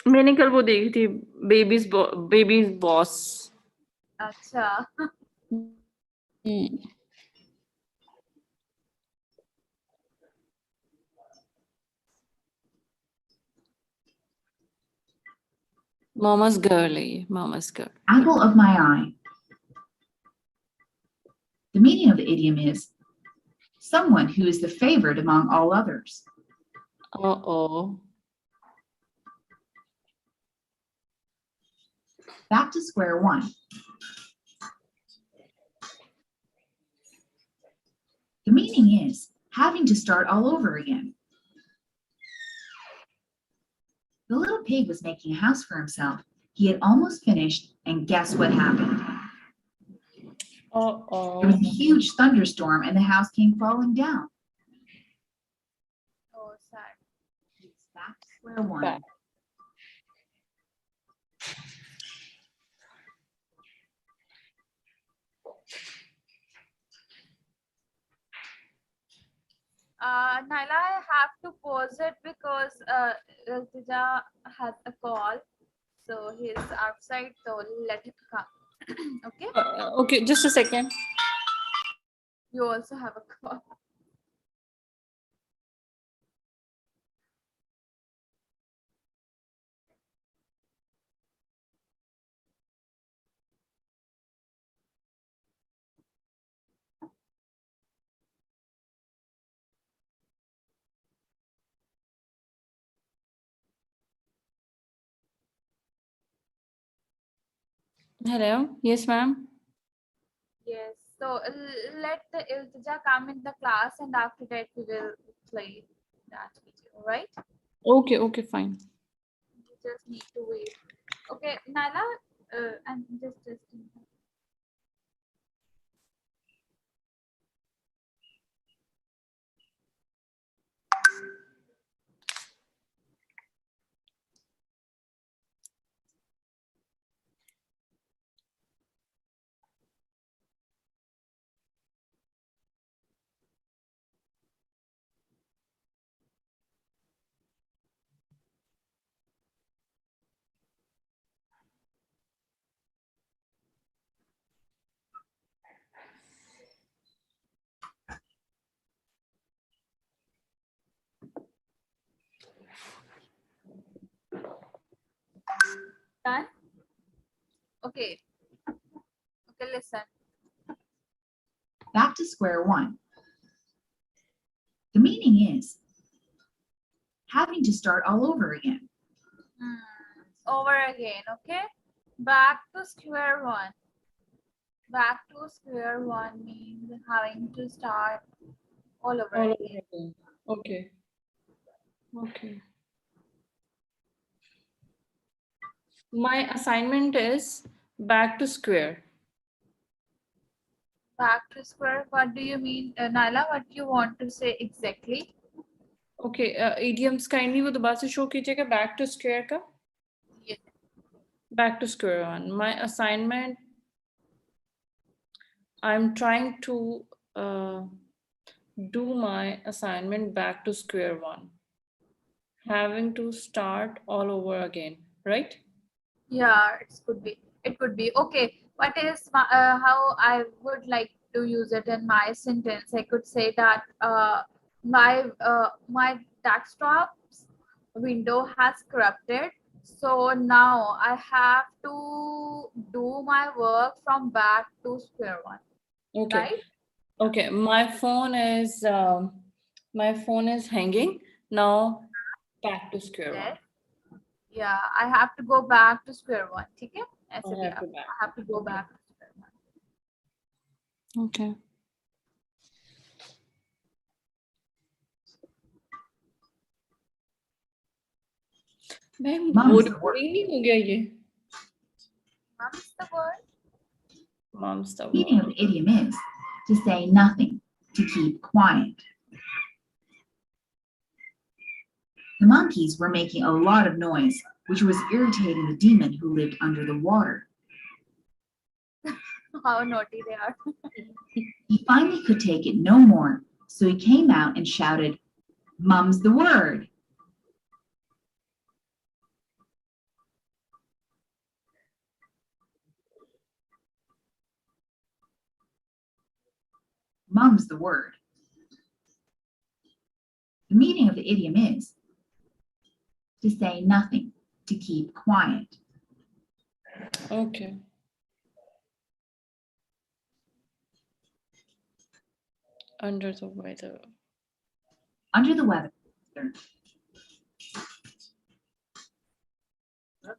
मैंने कल वो देखी थी बेबीज बॉस. अच्छा. Mama's girl है ये, Mama's girl. Apple of my eye. The meaning of the idiom is someone who is the favorite among all others. Uh-oh. Back to square one. The meaning is having to start all over again. The little pig was making a house for himself. He had almost finished, and guess what happened? There was a huge thunderstorm, and the house came falling down. Oh, sad. It's back to square one. Back. Naila, I have to pause it because Iltija has a call, so he's outside. So let him come. Okay. Okay, just a second. You also have a call. Hello. Yes, ma'am. Yes. So let the Iltija come in the class, and after that we will play that video. Right? Okay, okay, fine. You just need to wait. Okay, Naila, and just. Done? Okay. Okay, listen. Back to square one. The meaning is having to start all over again. Over again, okay? Back to square one. Back to square one means having to start all over All over again. again. Okay. Okay. My assignment is back to square. Back to square, what do you mean? Naila, what do you want to say exactly? Okay, idioms kindly वो दोबारा से show कीजिएगा back to square का. Yes. Back to square one. My assignment, I'm trying to do my assignment back to square one. Having to start all over again, right? Yeah, it could be. It could be. Okay, what is how I would like to use it in my sentence? I could say that my desktop's window has corrupted, so now I have to do my work from back to square one. Okay. Right? Okay, my phone is hanging. Now back to square Yes. one. Yeah, I have to go back to square one. ठीक है? ऐसे भी have to back. I have to go back to square one. Okay. Ma'am Mum's the boring नहीं हो गया ये? Mum's the word. Mom's the meaning of word. the idiom is to say nothing, to keep quiet. The monkeys were making a lot of noise, which was irritating the demon who lived under the water. How naughty they are. He finally could take it no more, so he came out and shouted, "Mum's the word." Mum's the word. The meaning of the idiom is to say nothing, to keep quiet. Okay. Under the weather. Under the weather.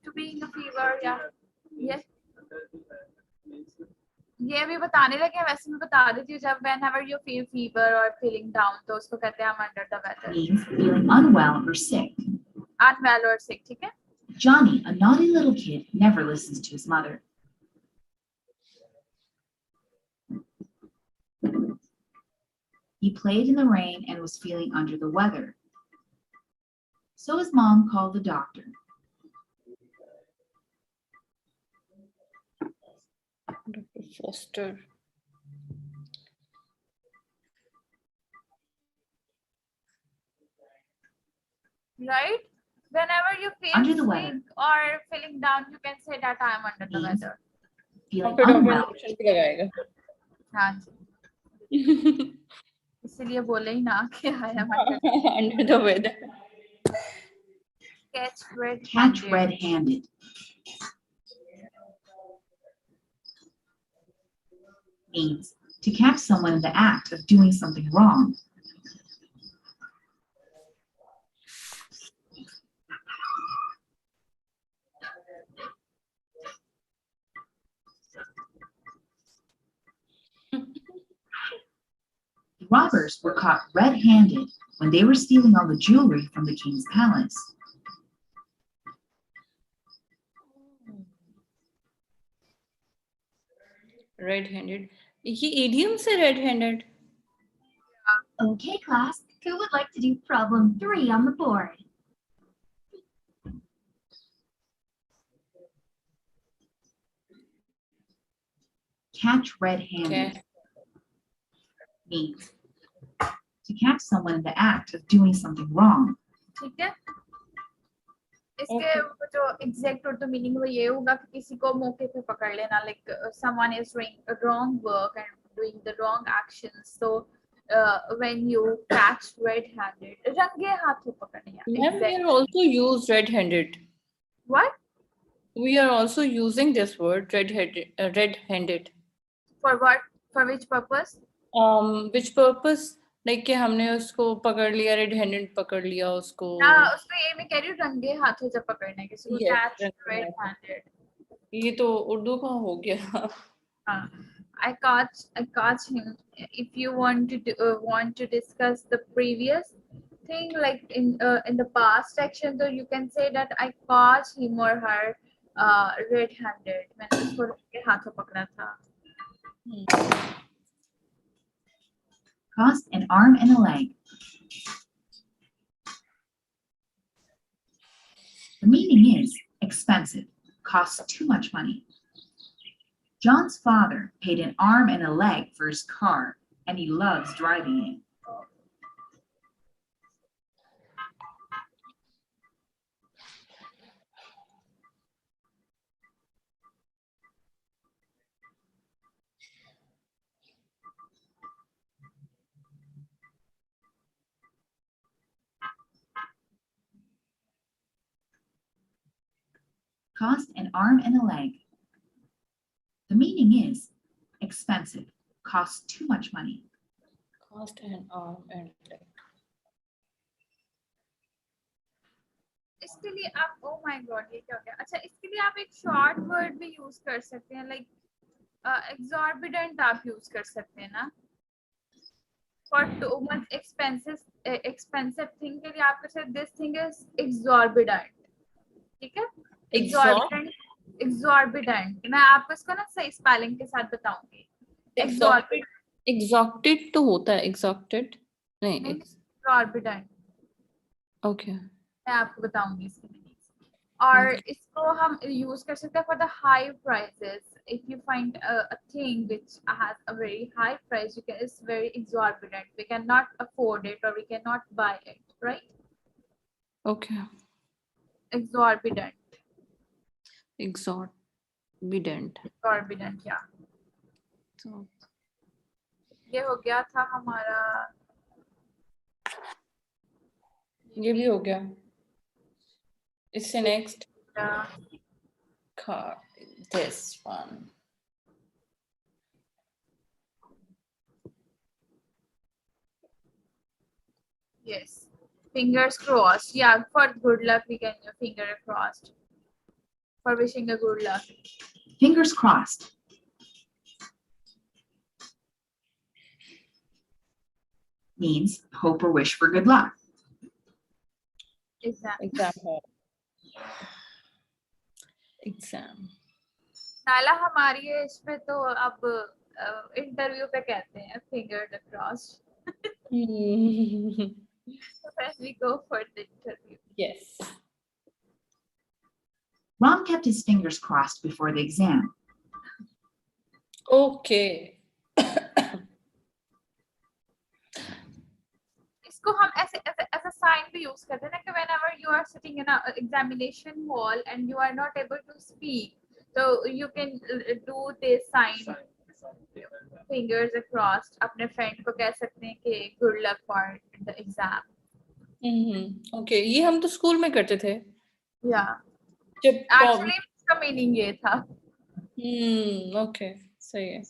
To be in a fever, yeah. Yes. ये अभी बताने लगे हैं, वैसे मैं बता देती हूँ जब whenever you feel fever or feeling down तो उसको कहते हैं I'm under the weather. Means feeling unwell or sick. Unwell or sick, ठीक है? Johnny, a naughty little kid, never listens to his mother. He played in the rain and was feeling under the weather. So his mom called the doctor. Dr. Foster. right? Whenever you feel Under the sick weather. or feeling down, you can say that I am under the Means weather. feeling फिर doctor unwell. Option भी लगाएगा हाँ जी, इसीलिए बोले ही ना कि I am under under the weather. catch red-handed. Catch red-handed. Means to catch someone in the act of doing something wrong. The robbers were caught red-handed when they were stealing all the jewelry from the king's palace. Red-handed. ये idiom से red-handed. Okay, class, who would like to do problem 3 on the board? Catch red-handed. Okay. Means to catch someone in the act of doing something wrong. ठीक है, इसके जो exact Urdu meaning वो ये होगा कि किसी को मौके पे पकड़ लेना, like someone is doing a wrong work and doing the wrong actions, so when you catch red-handed, रंगे हाथों पकड़ने. Ma'am, we are also used red-handed. What? We are also using this word red-handed. Red-handed. For what? For which purpose? Which purpose? Like कि हमने उसको पकड़ लिया, red-handed पकड़ लिया उसको. हाँ, उसको ये मैं कह रही हूँ रंगे हाथों जब पकड़ने किसी को Yes, catch रंगे red-handed. ये तो उर्दू का हो गया. I caught him. If you want to discuss the previous thing, like in the past section, so you can say that I caught him or her red-handed. मैंने उसको रंगे हाथों पकड़ा था. Cost an arm and a leg. The meaning is expensive, costs too much money. John's father paid an arm and a leg for his car, and he loves driving it. Cost an arm and a leg. The meaning is expensive, costs too much money. Cost an arm and leg. इसके लिए आप oh my god ये क्या हो गया. अच्छा, इसके लिए आप एक short word भी use कर सकते हैं, like exorbitant आप use कर सकते हैं ना. For too much expensive thing के लिए आप कर सकते this thing is exorbitant. ठीक है? Exorbitant. मैं आपको इसको ना सही spelling के साथ बताऊंगी. Exorbitant तो होता है exorbitant नहीं. Exorbitant. Okay. मैं आपको बताऊंगी इसके मीनिंग. और इसको हम यूज कर सकते हैं for the high prices. If you find a thing which has a very high price, it's very exorbitant. We cannot afford it or we cannot buy it, right? Okay. Exorbitant. Exorbitant. Exorbitant, yeah. So, ये हो गया था हमारा. ये भी हो गया. इससे next. Yeah. Card. This one. Yes. Fingers crossed. Yeah, for good luck we can finger crossed. For wishing a good luck. Fingers crossed. Means hope or wish for good luck. Exam. नाला हमारी है इसमें तो अब interview पे कहते हैं finger crossed. When we go for the interview. Yes. Ron kept his fingers crossed before the exam. Okay. इसको हम ऐसे sign भी use करते हैं ना कि whenever you are sitting in a examination hall and you are not able to speak, so you can do this sign, fingers across. अपने friend को कह सकते हैं कि good luck for the exam. Okay, ये हम तो स्कूल में करते थे Yeah. जब Actually इसका meaning ये था. ओके, सही है.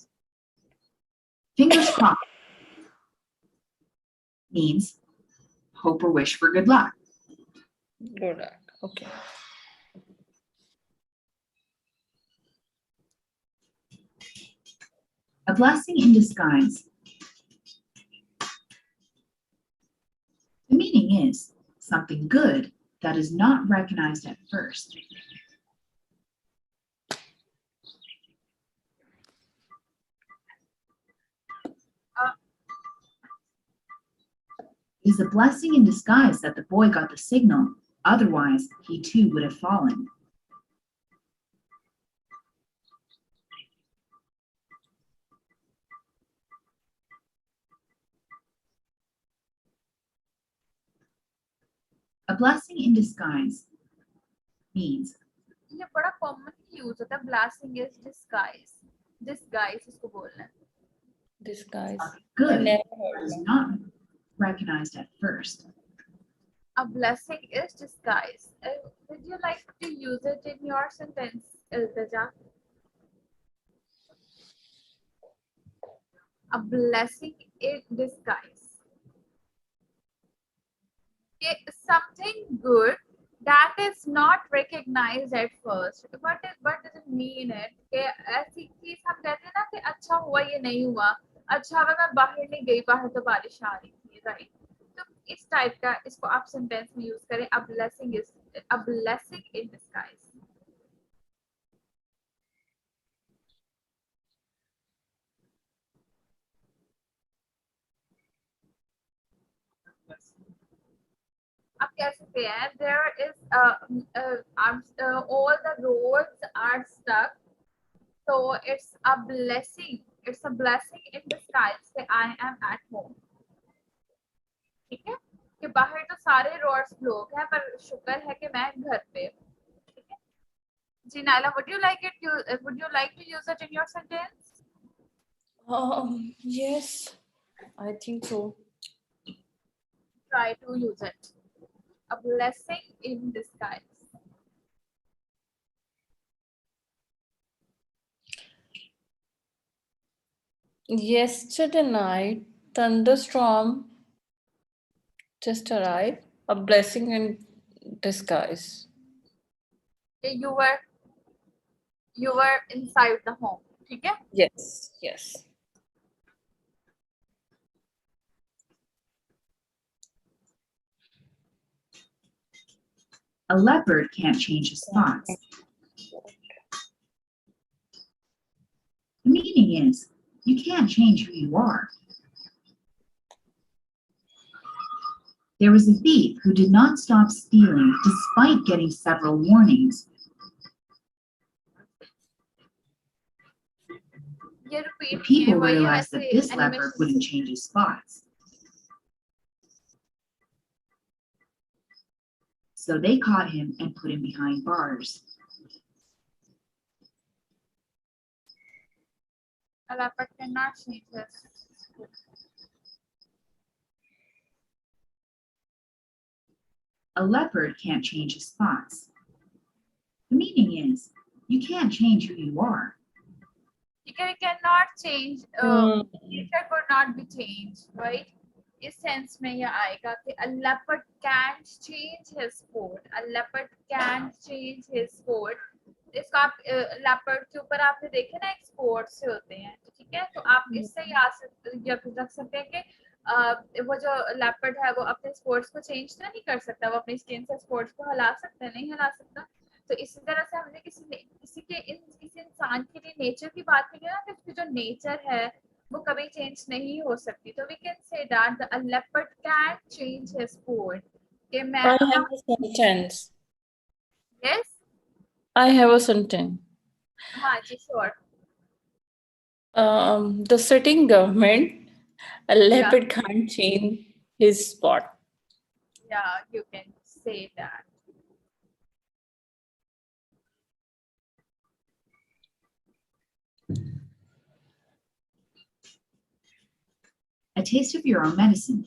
Fingers crossed means hope or wish for good luck. Good luck. Okay. A blessing in disguise. The meaning is something good that is not recognized at first. It is a blessing in disguise that the boy got the signal, otherwise he too would have fallen. A blessing in disguise means ये बड़ा commonly use होता है. Blessing is disguise. Disguise इसको बोलना है. Disguise. good never heard that is that. not recognized at first. A blessing is disguise. Would you like to use it in your sentence, Iltija? A blessing in disguise. Something good that is not recognized at first. What does it mean it? कि ऐसी चीज हम कहते हैं ना कि अच्छा हुआ ये नहीं हुआ, अच्छा हुआ मैं बाहर नहीं गई, बाहर तो बारिश आ रही थी, राइट? तो इस टाइप का इसको आप सेंटेंस में यूज करें. A blessing in disguise. आप कह सकते हैं there is all the roads are stuck, so it's a blessing in disguise that I am at home. ठीक है कि बाहर तो सारे रोड्स ब्लॉक हैं पर शुक्र है कि मैं घर पे हूँ. ठीक है जी. Naila, would you like to use it in your sentence? Yes, I think so. Try to use it. A blessing in disguise. Yesterday night, thunderstorm just arrived. A blessing in disguise. You were inside the home. ठीक है. Yes, yes. A leopard can't change his spots. The meaning is you can't change who you are. There was a thief who did not stop stealing despite getting several warnings. ये The repeat people वही realized that ऐसे this animation leopard wouldn't change his spots. So they caught him and put him behind bars. A leopard cannot change this. A leopard can't change his spots. The meaning is you can't change who you are. You cannot change. Nature could not be changed, right? इस sense में ये आएगा कि a leopard can't change his sport. A leopard can't change his sport. इसको आप leopard के ऊपर आपने देखे ना एक sport से होते हैं, ठीक है? तो आप इससे याद रख सकते हैं कि वो जो leopard है वो अपने sports को change तो नहीं कर सकता, वो अपनी skin से sports को हिला सकता है, नहीं हिला सकता. तो इसी तरह से हमने किसी इंसान के लिए नेचर की बात की ना, कि उसकी जो नेचर है वो कभी चेंज नहीं हो सकती. तो we can say that a leopard can't change his sport. कि मैं I have a sentence. Yes. I have a sentence. हाँ जी, sure. The sitting government, a leopard can't change his spot. Yeah, you can say that. A taste of your own medicine.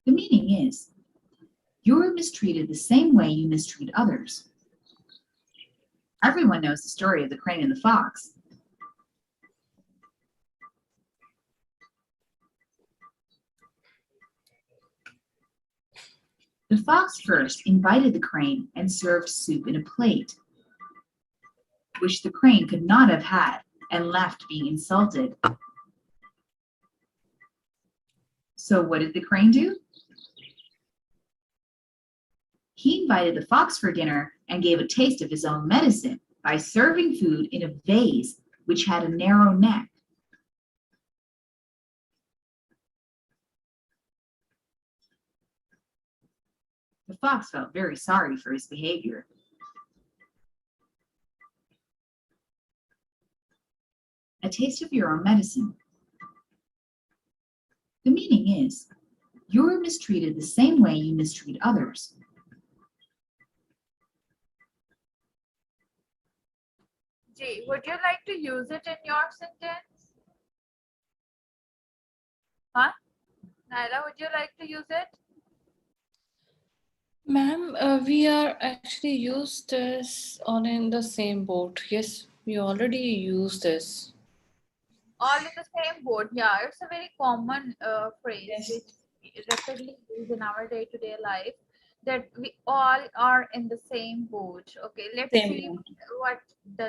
The meaning is, you're mistreated the same way you mistreat others. Everyone knows the story of the crane and the fox. The fox first invited the crane and served soup in a plate, which the crane could not have had, and left being insulted. So what did the crane do? He invited the fox for dinner and gave a taste of his own medicine by serving food in a vase which had a narrow neck. The fox felt very sorry for his behavior. A taste of your own medicine. The meaning is, you're mistreated the same way you mistreat others. G, would you like to use it in your sentence? Huh? Naila, would you like to use it? Ma'am, we are actually used this on in the same boat. Yes, we already used this. All in the same boat. Yeah, it's a very common phrase Yes. which we rapidly use in our day-to-day life, that we all are in the same boat. Okay, let's Same see boat. what does